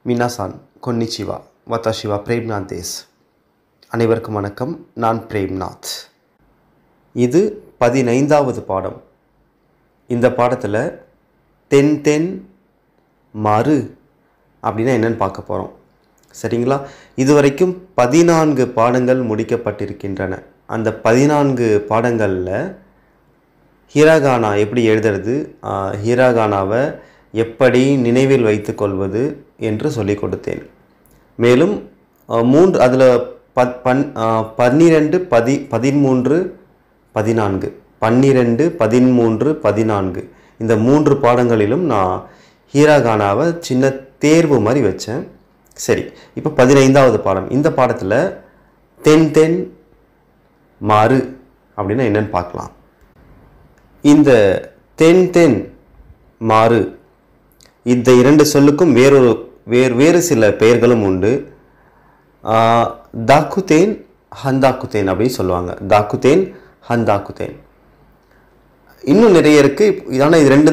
மினாசான் கொன்னிச்சிவா வத்தாஷிவா Premnath these. அனைவருக்கும் வணக்கம். நான் பிரேம்நாத். இது 15வது பாடம். இந்த பாடத்தில் தென் தென் மறு அப்படின்னா என்னென்னு பார்க்க போகிறோம். சரிங்களா? இதுவரைக்கும் 14 பாடங்கள் முடிக்கப்பட்டிருக்கின்றன. அந்த 14 பாடங்களில் ஹிராகானா எப்படி எழுதுறது, ஹிராகானாவை எப்படி நினைவில் வைத்து கொள்வது என்று சொல்லிக் கொடுத்தேன். மேலும் 3 அதில் 12, 13, 14 12, 13, 14 இந்த 3 பாடங்களிலும் நான் ஹிராகானாவை சின்ன தேர்வு மாதிரி வச்சேன். சரி, இப்போ 15வது பாடம். இந்த பாடத்தில் தென் தென் மாறு அப்படின்னா என்னென்னு பார்க்கலாம். இந்த தென் தென் மாறு இந்த 2 சொல்லுக்கும் வேறு சில பெயர்களும் உண்டு. தாக்குதேன் ஹந்தாக்குதேன் அப்படின்னு சொல்லுவாங்க. தாக்குதேன் ஹந்தாக்குதேன் இன்னும் நிறைய இருக்குது. ஆனால் இது ரெண்டு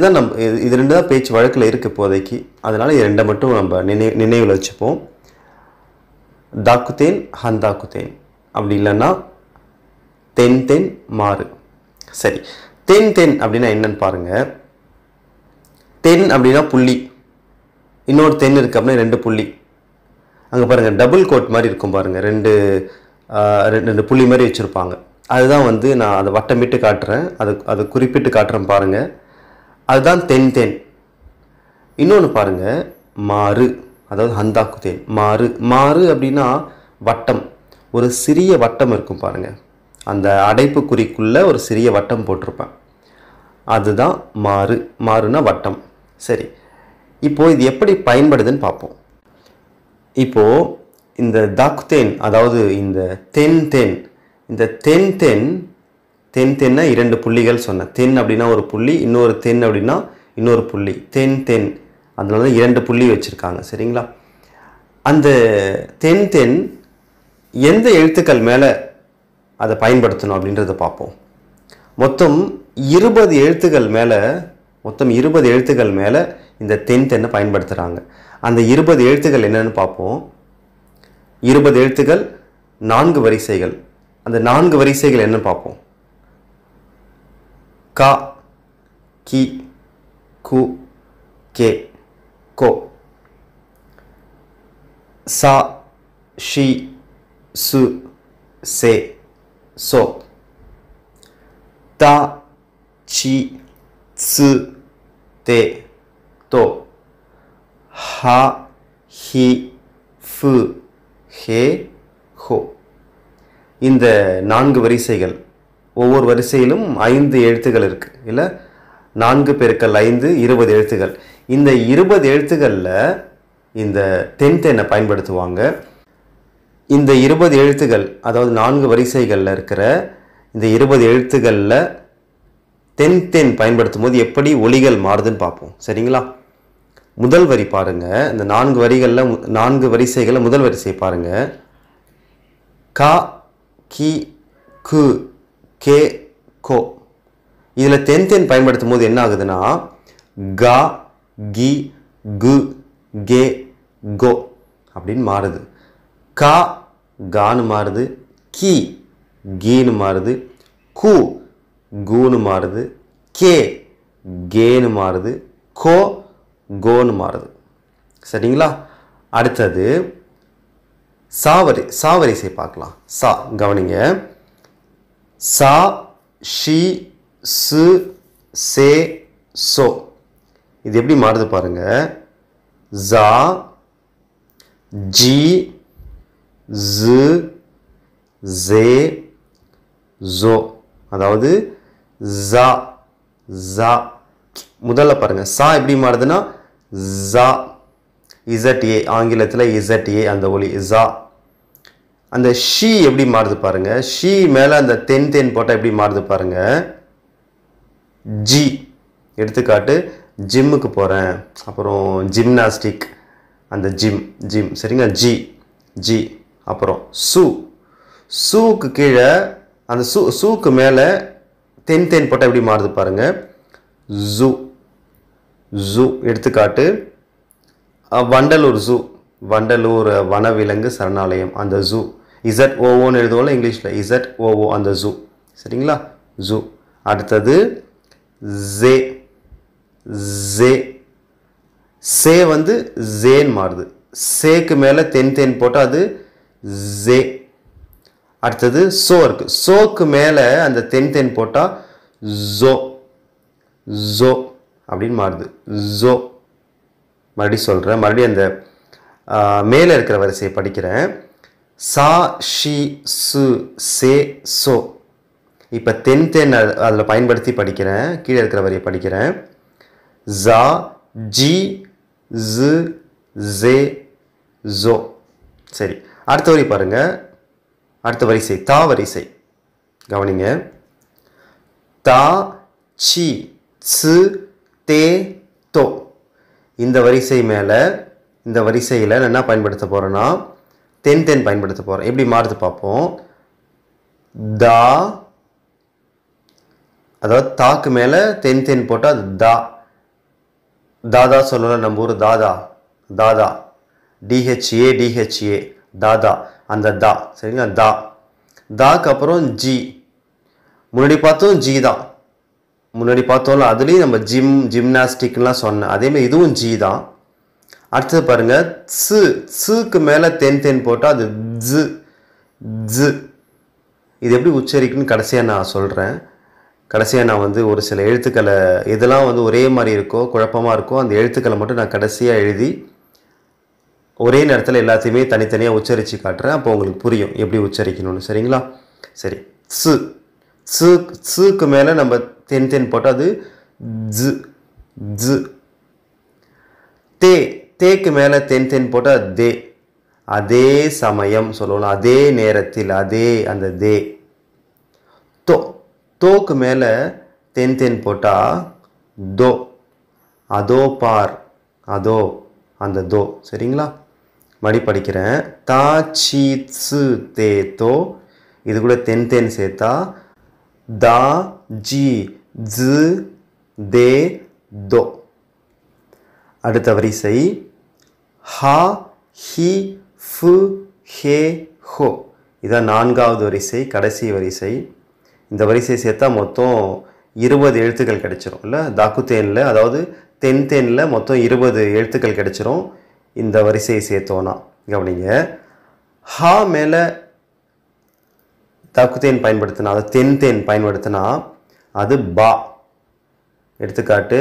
தான் பேச்சு வழக்கில் இருக்குது இப்போதைக்கு. அதனால் இது 2 மட்டும் நம்ம நினைவில் வச்சுப்போம். தாக்குதேன் ஹந்தாக்குதேன் அப்படி இல்லைன்னா தென் தென் மாறு. சரி, தென் தென் அப்படின்னா என்னன்னு பாருங்கள். தென் அப்படின்னா புள்ளி, இன்னொரு தென் இருக்குது அப்படின்னா 2 புள்ளி. அங்கே பாருங்கள், டபுள் கோட் மாதிரி இருக்கும் பாருங்கள், ரெண்டு புள்ளி மாதிரி வச்சுருப்பாங்க. அதுதான் நான் அதை வட்டமிட்டு காட்டுறேன், அது குறிப்பிட்டு காட்டுறேன் பாருங்கள். அதுதான் தென் தென். இன்னொன்று பாருங்கள், மாறு, அதாவது ஹந்தாக்குதேன் மாறு. மாறு அப்படின்னா வட்டம், ஒரு சிறிய வட்டம் இருக்கும் பாருங்கள். அந்த அடைப்பு குறிக்குள்ளே ஒரு சிறிய வட்டம் போட்டிருப்பேன், அதுதான் மாறு. மாறுனா வட்டம். சரி, இப்போது இது எப்படி பயன்படுதுன்னு பார்ப்போம். இப்போது இந்த தாக்குதேன், அதாவது இந்த தென் தென், இந்த தென் தென் தென்னா 2 புள்ளிகள் சொன்னேன். தென் அப்படின்னா ஒரு புள்ளி, இன்னொரு தென் அப்படின்னா இன்னொரு புள்ளி. தென் தென் அதனால 2 புள்ளி வச்சுருக்காங்க. சரிங்களா? அந்த தென் தென் எந்த எழுத்துக்கள் மேலே அதை பயன்படுத்தணும் அப்படின்றத பார்ப்போம். மொத்தம் 20 எழுத்துக்கள் மேலே இந்த தென் தென்னை பயன்படுத்துகிறாங்க. அந்த 20 எழுத்துக்கள் என்னென்னு பார்ப்போம். 20 எழுத்துக்கள் 4 வரிசைகள். அந்த 4 வரிசைகள் என்னன்னு பார்ப்போம். கா, கி, கு, கே, கோ. சா, ஷி, சு, சே, சோ. தா, சி, சு, தே, தோ. ஹா, ஹி, ஃபு, ஹே, ஹோ. இந்த 4 வரிசைகள், ஒவ்வொரு வரிசையிலும் 5 எழுத்துக்கள் இருக்குது. இல்லை, 4 பெருக்கல் 5 20 எழுத்துக்கள். இந்த 20 எழுத்துக்களில் இந்த தென் தென்னை பயன்படுத்துவாங்க. இந்த 20 எழுத்துக்கள், அதாவது 4 வரிசைகளில் இருக்கிற இந்த 20 எழுத்துக்களில் தென் தென் பயன்படுத்தும் போது எப்படி ஒலிகள் மாறுதுன்னு பார்ப்போம். சரிங்களா? முதல் வரி பாருங்கள். இந்த 4 வரிசைகளில் முதல் வரிசை பாருங்கள். கா, கி, கு, கே, கோ. இதில் தென் தென் பயன்படுத்தும் போது என்ன ஆகுதுன்னா கா, கி, கு, கே, கோ அப்படின்னு மாறுது. கா கான்னு மாறுது, கி கீன்னு மாறுது, கு கூன்னு மாறுது, கே கேன்னு மாறுது, கோ கோன்னு மாறுது. சரிங்களா? அடுத்தது சாவரிசை பார்க்கலாம். சா கவனிங்க. சா, ஷி, சு, சே, சோ. இது எப்படி மாறுது பாருங்க. ஜா, ஜி, ஜு, ஜே, ஜோ. அதாவது ஜா, ஜா. முதல்ல பாருங்க, சா எப்படி மாறுதுன்னா ஜா, இசட்ஏ, ஆங்கிலத்தில் இசட்ஏ அந்த ஒலி ஜா. அந்த ஷி எப்படி மாறுது பாருங்க. ஷி மேலே அந்த தென் தென் போட்டால் எப்படி மாறுது பாருங்க. ஜி. எடுத்துக்காட்டு, ஜிம்முக்கு போகிறேன், அப்புறம் ஜிம்னாஸ்டிக், அந்த ஜிம். சரிங்க? G G. அப்புறம் சு, சூக்கு கீழே அந்த சூக்கு மேலே தென் தென் போட்டால் எப்படி மாறுது பாருங்க. ஜூ. எடுத்துக்காட்டு, வண்டலூர் ஜூ, வண்டலூர் வனவிலங்கு சரணாலயம், அந்த ஜூ. ZOOன்னு எழுதுவோம்ல இங்கிலீஷில், ZOO அந்த ஜூ. சரிங்களா, ஜூ. அடுத்தது ஜே. ஜே சே வந்து ஜேன்னு மாறுது. சேக்கு மேலே தென் போட்டால் அது ஜே. அடுத்தது சோ இருக்கு. சோக்கு மேலே அந்த தென் போட்டால் ஜோ. ஜோ அப்படின்னு மாறுது. ஜோ. மறுபடியும் சொல்கிறேன், மறுபடியும் அந்த மேலே இருக்கிற வரிசையை படிக்கிறேன். சா ஷி சு சே சோ. இப்போ தென் அதில் பயன்படுத்தி படிக்கிறேன். கீழே இருக்கிற வரியை படிக்கிறேன். ஜா ஜி ஜு ஜே ஜோ. சரி, அடுத்த வரி பாருங்க. அடுத்த வரிசை தா வரிசை கவனிங்க. தா சி சு தே தோ. இந்த வரிசை மேலே இந்த வரிசையில் நான் என்ன பயன்படுத்த போகிறேன்னா தென் பயன்படுத்த போகிறேன். எப்படி மாறுது பார்ப்போம். தா, அதாவது தாக்கு மேலே தென் போட்டால் அது தா. தாதா சொல்லலாம் நம்ம ஊர், தாதா. தாதா டிஹெச்ஏ தாதா, அந்த தா. சரிங்களா, தா. தாக்கு அப்புறம் ஜி. முன்னாடி பார்த்தோம் ஜி தான். முன்னாடி பார்த்தோம்ல, அதுலேயும் நம்ம ஜிம்னாஸ்டிக்லாம் சொன்னேன். அதேமாதிரி இதுவும் ஜி தான். அடுத்தது பாருங்க, சுக்கு மேலே தென் போட்டால் அது ஜு. ஜு. இது எப்படி உச்சரிக்கணும்னு கடைசியாக நான் சொல்கிறேன். கடைசியாக நான் வந்து ஒரு சில எழுத்துக்களை இதெல்லாம் வந்து ஒரே மாதிரி இருக்கோ குழப்பமாக இருக்கோ அந்த எழுத்துக்களை மட்டும் நான் கடைசியாக எழுதி ஒரே நேரத்தில் எல்லாத்தையுமே தனித்தனியாக உச்சரித்து காட்டுறேன். அப்போ உங்களுக்கு புரியும் எப்படி உச்சரிக்கணும்னு. சரிங்களா, சரி. சுக்கு மேலே நம்ம தென் போட்டால் அது ஜு. ஜு. தேக்கு மேலே தென் போட்டால் தே. அதே சமயம் சொல்லணும், அதே நேரத்தில், அதே அந்த தே. தோக்கு மேலே தென் போட்டால் தோ. அதோ பார், அதோ அந்த தோ. சரிங்களா, மடி படிக்கிறேன். தா சி சு தே தோ. இது கூட தென் சேர்த்தா தா ஜி ஜு தே தோ. அடுத்த வரிசை ஹா ஹி ஃபு ஹே ஹோ. இதான் 4வது வரிசை, கடைசி வரிசை. இந்த வரிசை சேர்த்தா மொத்தம் 20 எழுத்துக்கள் கிடைச்சிரும் இல்லை தாக்குத்தேனில், அதாவது தென்னில் மொத்தம் 20 எழுத்துக்கள் கிடைச்சிரும் இந்த வரிசையை சேர்த்தோன்னா. கவனிங்க, ஹா மேலே தாக்குத்தேன் பயன்படுத்தினா, அதை தென் பயன்படுத்தினா அது பா. எடுத்துக்காட்டு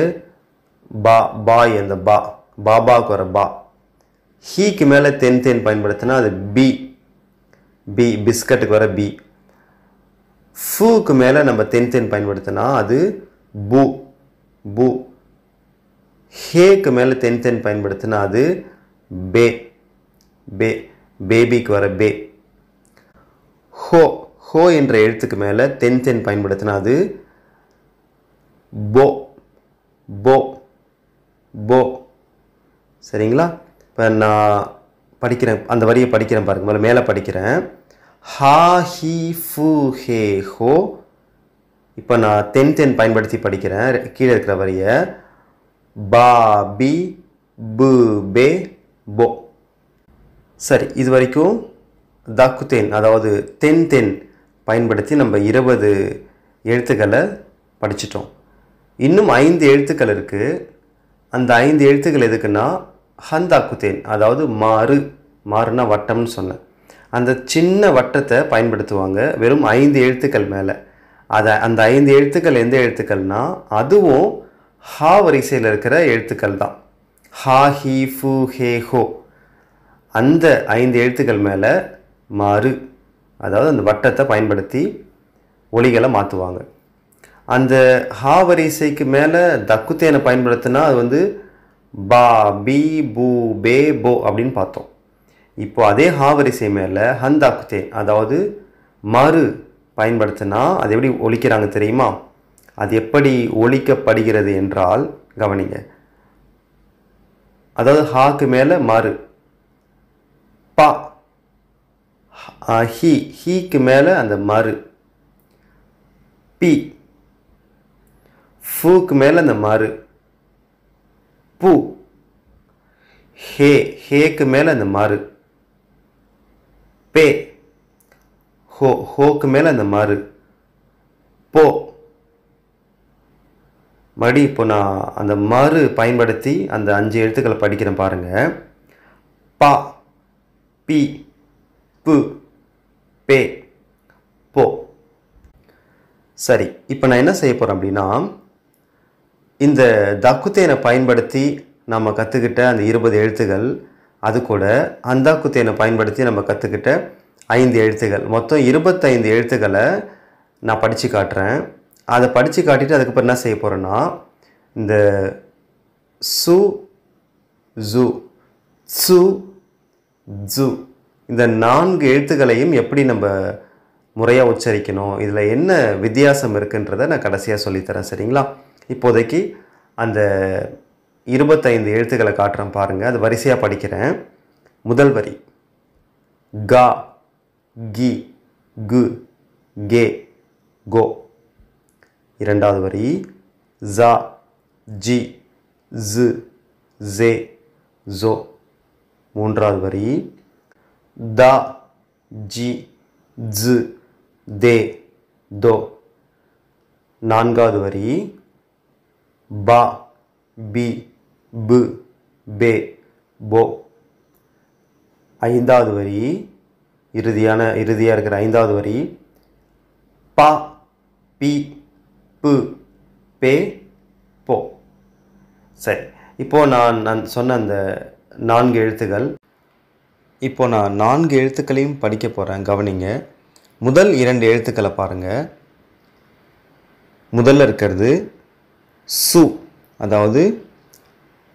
பா, பாய், அந்த பா, பாபாவுக்கு வர பா. ஹீக்கு மேலே தென் பயன்படுத்தினா அது பி. பி, பிஸ்கட்டுக்கு வர பி. ஃபூக்கு மேலே நம்ம தென் பயன்படுத்தினா அது பூ. பூ. ஹேக்கு மேலே தென் பயன்படுத்தினா அது பே. பே, பேபிக்கு வர பே. ஹோ. ஹோ என்ற எழுத்துக்கு மேலே தென் பயன்படுத்தினா அது போ. போ. போ. சரிங்களா, இப்போ நான் படிக்கிறேன், அந்த வரியை படிக்கிறேன் பாருங்க. மேலே படிக்கிறேன். ஹா ஹி ஃபு ஹே ஹோ. இப்போ நான் தென் பயன்படுத்தி படிக்கிறேன் கீழே இருக்கிற வரியை. பா பி பு பே போ. சரி, இது வரைக்கும் தாக்குத்தேன் அதாவது தென் பயன்படுத்தி நம்ம 20 எழுத்துக்களை படிச்சிட்டோம். இன்னும் 5 எழுத்துக்கள் இருக்குது. அந்த 5 எழுத்துக்கள் எதுக்குன்னா ஹந்தாக்குத்தேன், அதாவது மாறுனா வட்டம்னு சொன்னேன். அந்த சின்ன வட்டத்தை பயன்படுத்துவாங்க வெறும் 5 எழுத்துக்கள் மேலே. அந்த 5 எழுத்துக்கள் எந்த எழுத்துக்கள்னா அதுவும் ஹா வரிசையில் இருக்கிற எழுத்துக்கள் தான். ஹா ஹி ஃபு ஹே ஹோ. அந்த 5 எழுத்துக்கள் மேலே மாறு, அதாவது அந்த வட்டத்தை பயன்படுத்தி ஒலிகளை மாற்றுவாங்க. அந்த ஹா வரிசைக்கு மேலே தக்குத்தேனை பயன்படுத்தினா அது வந்து பா பி பூ பே போ அப்படின்னு பார்த்தோம். இப்போ அதே ஹா வரிசை மேலே ஹந்தாக்குத்தேன் அதாவது மறு பயன்படுத்தினா அது எப்படி ஒலிக்கிறாங்க தெரியுமா? அது எப்படி ஒலிக்கப்படுகிறது என்றால் கவனிங்க. அதாவது ஹாக்கு மேலே மறு, பா, ஹீக்கு மேலே அந்த மறு, பி, ஃபூக்கு மேலே அந்த மறு, பூ, ஹே, ஹேக்கு மேலே அந்த மாறு. பே, ஹோ, ஹோக்கு மேலே அந்த மாறு. போ, மறுபடி இப்போ நான் அந்த மாறு பயன்படுத்தி அந்த 5 எழுத்துக்களை படிக்கிறேன் பாருங்கள். பா, பி, பு, பே, போ. சரி, இப்போ நான் என்ன செய்ய போகிறேன் அப்படின்னா, இந்த தக்குத்தேனை பயன்படுத்தி நம்ம கற்றுக்கிட்ட அந்த 20 எழுத்துக்கள், அது கூட அந்தாக்குத்தேனை பயன்படுத்தி நம்ம கற்றுக்கிட்ட 5 எழுத்துக்கள், மொத்தம் 25 எழுத்துக்களை நான் படித்து காட்டுறேன். அதை படித்து காட்டிட்டு அதுக்கப்புறம் என்ன செய்ய போகிறேன்னா, இந்த சு, ஜு, சு, ஜு இந்த 4 எழுத்துக்களையும் எப்படி நம்ம முறையாக உச்சரிக்கணும், இதில் என்ன வித்தியாசம் இருக்குன்றதை நான் கடைசியாக சொல்லித்தரேன். சரிங்களா? இப்போதைக்கு அந்த 25 எழுத்துக்களை காட்டுறேன் பாருங்கள். அது வரிசையாக படிக்கிறேன். முதல் வரி கா, கி, கு, கே, கோ. இரண்டாவது வரி ஜா, ஜி, ஜு, ஜே, ஜோ. மூன்றாவது வரி தா, ஜி, ஜு, தே, தோ. நான்காவது வரி பா, பி, பு, பே, போ. ஐந்தாவது வரி இறுதியாக இருக்கிற 5வது வரி பா, பி, பு, பே, போ. சரி, இப்போது நான் சொன்ன அந்த 4 எழுத்துக்கள், இப்போ நான் 4 எழுத்துக்களையும் படிக்க போகிறேன். கவனிங்க. முதல் 2 எழுத்துக்களை பாருங்கள். முதல்ல இருக்கிறது சு, அதாவது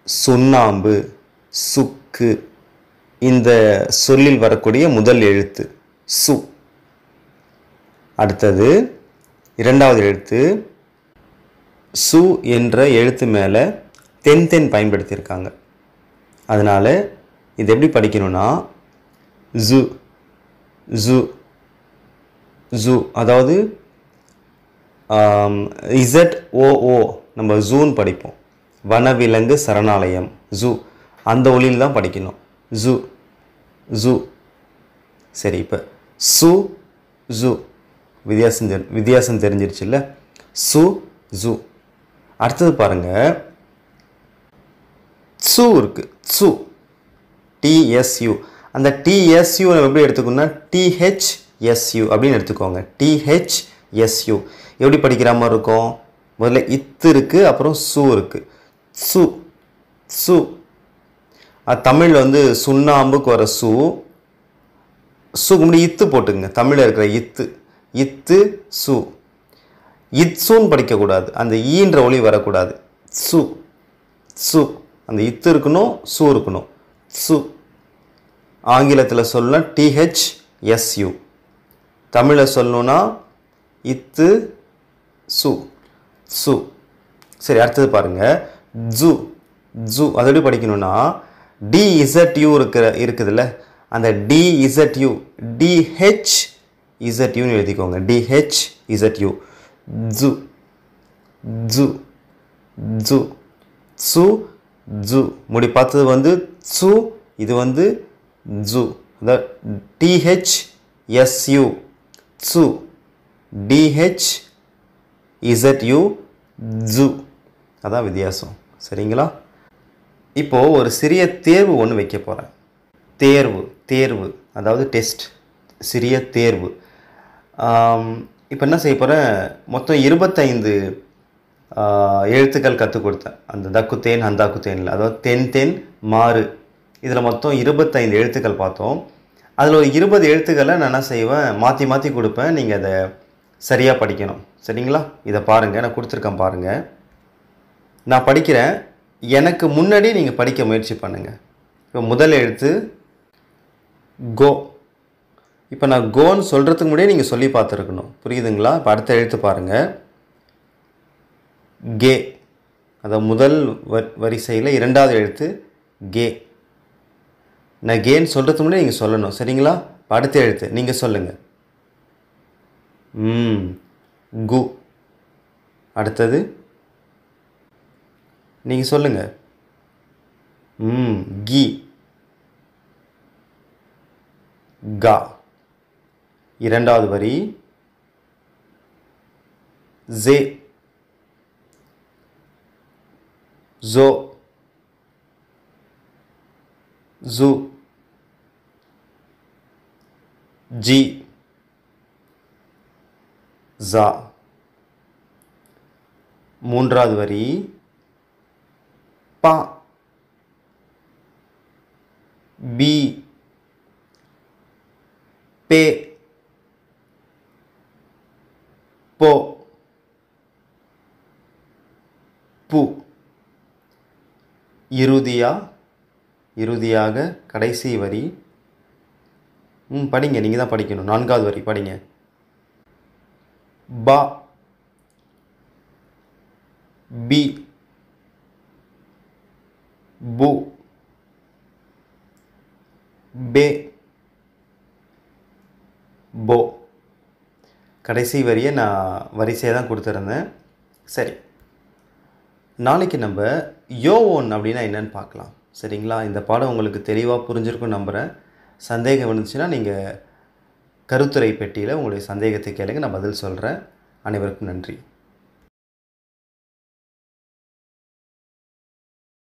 சுண்ணாம்பு, சுக்கு. இந்த சொல்லில் வரக்கூடிய முதல் எழுத்து சு. அடுத்தது 2வது எழுத்து சு என்ற எழுத்து மேலே தென் பயன்படுத்தியிருக்காங்க. அதனால் இது எப்படி படிக்கணும்னா ஜு, ஜு, ஜு. அதாவது ZOO நம்ம ஜூன்னு படிப்போம். வனவிலங்கு சரணாலயம், ஜூ. அந்த ஒலியில் தான் படிக்கணும். ஜூ, ஜூ. சரி, இப்போ சு, ஜூ. வித்தியாசம் தெரிஞ்சிருச்சு இல்லை? சு, ஜூ. அடுத்தது பாருங்கள், சு இருக்குது. சு, TSU. அந்த TSU நம்ம எப்படி எடுத்துக்கணும்னா THSU அப்படின்னு எடுத்துக்கோங்க. THSU எப்படி படிக்கிற மாதிரி இருக்கும்? முதல்ல இத்து இருக்குது, அப்புறம் சு இருக்குது. சு, சு. அது தமிழில் வந்து சுண்ணாம்புக்கு வர சு, சுக்கு முடி இத்து போட்டுங்க. தமிழில் இருக்கிற இத்து, இத்து, சு. இத்சுன்னு படிக்கக்கூடாது, அந்த ஈன்ற ஒளி வரக்கூடாது. சு, சு. அந்த இத்து இருக்கணும், சு இருக்கணும். சு. ஆங்கிலத்தில் சொல்லணும் THSU. தமிழில் சொல்லணும்னா இத்து, சு, சு. சரி, அடுத்தது பாருங்கள், ஜு, ஜு. அது எப்படி படிக்கணும்னா DZU இருக்குதுல்ல, அந்த DZU, DHZUன்னு எழுதிக்கோங்க. DHZU. ஜு, ஜு, ஜு, சு, ஜு. முடி பார்த்தது வந்து சு, இது வந்து ஜு. அதாவது THSU, சு. DHZU, ஜு. அதான் வித்தியாசம். சரிங்களா? இப்போது ஒரு சிறிய தேர்வு ஒன்று வைக்க போகிறேன். தேர்வு அதாவது டெஸ்ட், சிறிய தேர்வு. இப்போ என்ன செய்ய போகிறேன், மொத்தம் 25 எழுத்துக்கள் கற்றுக் கொடுத்தேன். அந்த தக்குத்தேன் அந்தாக்குத்தேனில், அதாவது தென் மாறு, இதில் மொத்தம் 25 எழுத்துக்கள் பார்த்தோம். அதில் ஒரு 20 எழுத்துக்களை நான் என்ன செய்வேன், மாற்றி கொடுப்பேன். நீங்கள் அதை சரியாக படிக்கணும். சரிங்களா? இதை பாருங்கள், நான் கொடுத்துருக்கேன் பாருங்கள். நான் படிக்கிறேன், எனக்கு முன்னாடி நீங்கள் படிக்க முயற்சி பண்ணுங்கள். இப்போ முதல் எழுத்து கோ. இப்போ நான் கோன்னு சொல்கிறதுக்கு முன்னாடியே நீங்கள் சொல்லி பார்த்துருக்கணும். புரியுதுங்களா? இப்போ அடுத்த எழுத்து பாருங்கள், கே. அதாவது முதல் வரிசையில் 2வது எழுத்து கே. நான் கேன்னு சொல்கிறதுக்கு முன்னாடி நீங்கள் சொல்லணும். சரிங்களா? இப்போ அடுத்த எழுத்து நீங்கள் சொல்லுங்கள். கு. அடுத்தது நீங்கள் சொல்லுங்கள். கி கா. இரண்டாவது வரி ஜே ஜோ ஜூ ஜி ஜா. மூன்றாவது வரி பா பி பே போ பு. இறுதியாக கடைசி வரி படிங்க, நீங்கள் தான் படிக்கணும். நான்காவது வரி படிங்க. பா பி பு பே போ. கடைசி வரியை நான் வரிசையாக தான் கொடுத்துருந்தேன். சரி, நாளைக்கு நம்ம யோவோன் அப்படின்னா என்னன்னு பார்க்கலாம். சரிங்களா? இந்த பாடம் உங்களுக்கு தெளிவாக புரிஞ்சிருக்குன்னு நம்புகிறேன். சந்தேகம் இருந்துச்சுன்னா நீங்கள் கருத்துரை பெட்டியில் உங்களுடைய சந்தேகத்தை கேளுங்க, நான் பதில் சொல்கிறேன். அனைவருக்கும் நன்றி.